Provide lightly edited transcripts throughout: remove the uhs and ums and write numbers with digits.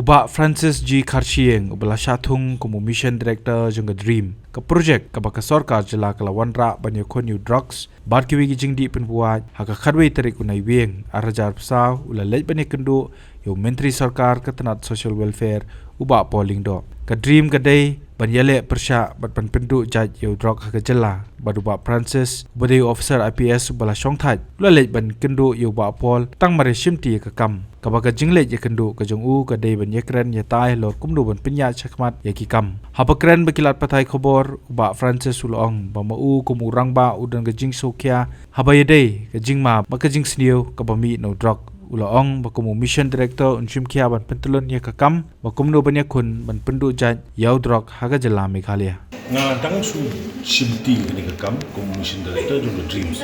Ubak Francis G. Karshieng ubala Shathung como Mission Director jengga Dream ke projek ke baka sorkar Jylla kelawan rak banyak konyu Droks bar kiwi gijing di penbuat haka khadwei terik unai weng arajar pesau ula lej banyak kenduk yo menteri sorkar ketenat social welfare ubak polling do ke Dream kedai banyale persyak bat penduk jaj yo Droks haka Jylla badubak Francis badai officer IPS ubala Shongthaj ula lej ban kenduk yo ubak pol tang mare shimti ke kam kabaka jinglej ya kenduk ke jong u kedai banyak keren ya tai lor kumdu ban penyat chakmat ya ki kam hapa keren bekilat patai khobor ubak Francis ulong bamau kumurang ba udan ke jing sokia haba yadai ke jing ma baka jing sneu ke bami no Droks ulaong bakumu mission director unchim kia ban pentulun ya kakam bakumno banyak kun ban penduk jaj yau Droks haga Jylla Meghalaya ngadang su shimti ni kakam kumu mission director jong dreams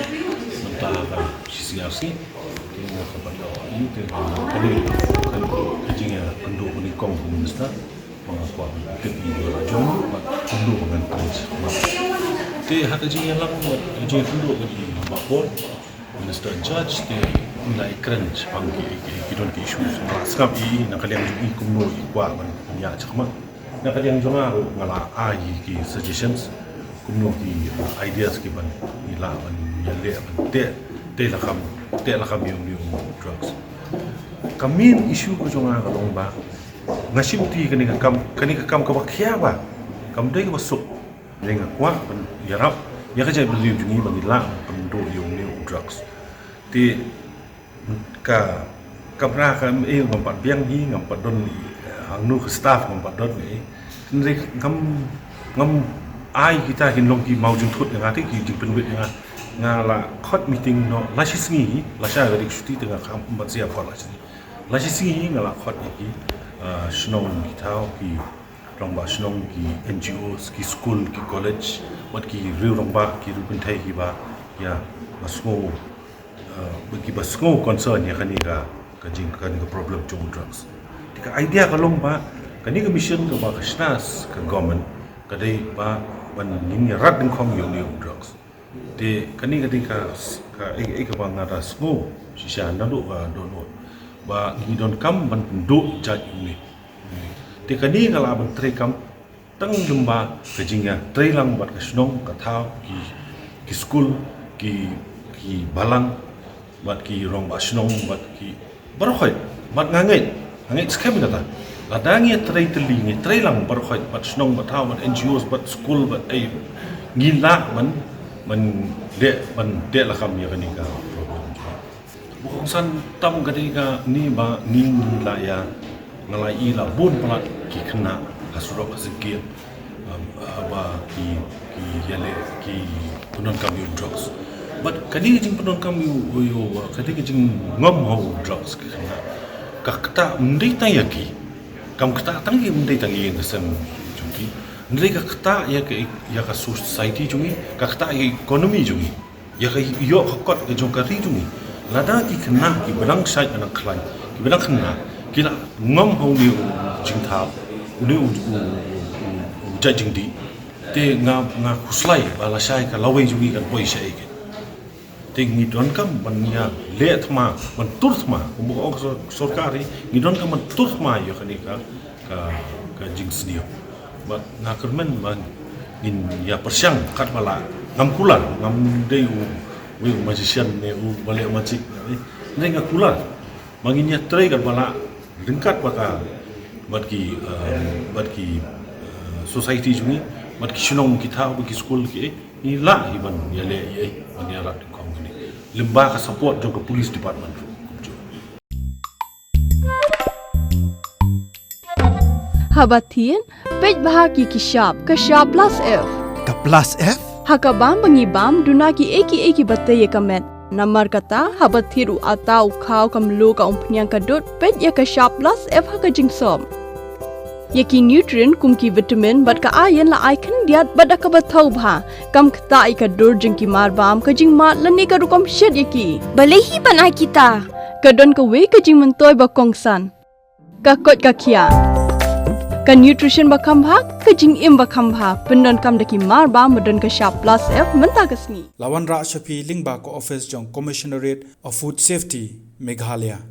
mentah ka CCRC tinga kapada ini tinga kali kan kajingnya penduk ni kong minister mengapa kepi jong penduk dengan prince te hak kajingnya lang kajing penduk di bapor minister judge te nilai crunch pangki kidon ki isu skap I nakaliang I kumno I kwa ban ya chakma nakaliang jonga ngala ai ki suggestions kumno ki ideas ki ban ila ban yalle ban te la kam yung drugs kamin isu ko jonga kalong ba ngasim ti kani ka kam ka bakhya ba kam dei ka basuk renga kwa ban yarap ya ka jai believe jungi ban ila ban do yung drugs ti ka kapra ka ngampat biang hi ngampat don hangnu ke staff ngampat don ni nri ngam ai kita hinlong ki mau jung thut nga ti ki jing penwit nga ngala hot meeting no la shisngi la sha ga dik shuti tengah kam bat sia for la shisngi ngala hot ki shnong ki thau ki rongba shnong ki NGOs ki school ki college wat ki riu rongba ki rupin thai ki ba ya masmo bagi basngo concern ya kani ka jing kani ka problem jong drugs tika idea ka long ba kani ka mission ka ba kasnas ka government ka dei ba ban ning ya rat ding khom yung drugs te kani ka ka ba ngara smo shisha na do ba ni don kam ban do jaj ni te kani ka la ban tre kam tang lumba ka jing ya tre lang bat ka snong ka thau ki school ki balang bat ki rong ba snong bat ki barkhoi bat ngangai skam data ladangi trai teli ni trai lang barkhoi bat snong bat thau bat NGOs bat school bat ai ngila man de la kam ya kani ka problem bukan san tam gadi ka ni ba ni la ya ngalai la bun pala ki kena hasuro kasiki ba ki yale ki punon kam yu drugs but kadi jing penon kam yo kadi jing ngom ho drugs ka Ktah mendai tang yaki kam Ktah tang ki mendai tang yin sen jungi mendai ka Ktah ya ka society jungi ka Ktah economy jungi ya ka yo khot ka jong ka ri jungi lada ki kena ki belang sai anak klan ki belang kena kila ngom ho ni jing tha ni jajing di te nga khuslai bala sai ka lawai jungi kan poi sai ting ni don kam banya le thma ban tur thma bu sorkari ni don kam tur thma yo khani ka jings dio ba na kermen ban in ya persyang kat bala ngam kular ngam dei u magician ne u bale magic ne nga kular mangin ya trai kat bala lengkat baka bat ki society jungi bat ki shnong ki tha ki school ki ni la iban ya le ye ban ya rat lembaga support juga police department Habatin pej bahagi kishap plus F ka plus F hakabam bangibam dunaki eki batay kamet namar kata habathiru atau khaw kamlo ka umpnyang kadut pej ya kishap plus F haka jingsom yaki nutrient kumki vitamin bat ka ayan la icon diat bada ka bathau bha kam Ktah ka dur jingki marbam ka jing mat lani ka rukom shed yaki balehi banai kita ka don ka we ka jing mentoy ba kongsan ka kot ka khia ka nutrition ba khambha ka jing im ba khambha pendon kam daki marbam modon ka sharp plus F menta kasni lawan ra shapi lingba ko office jong commissionerate of food safety Meghalaya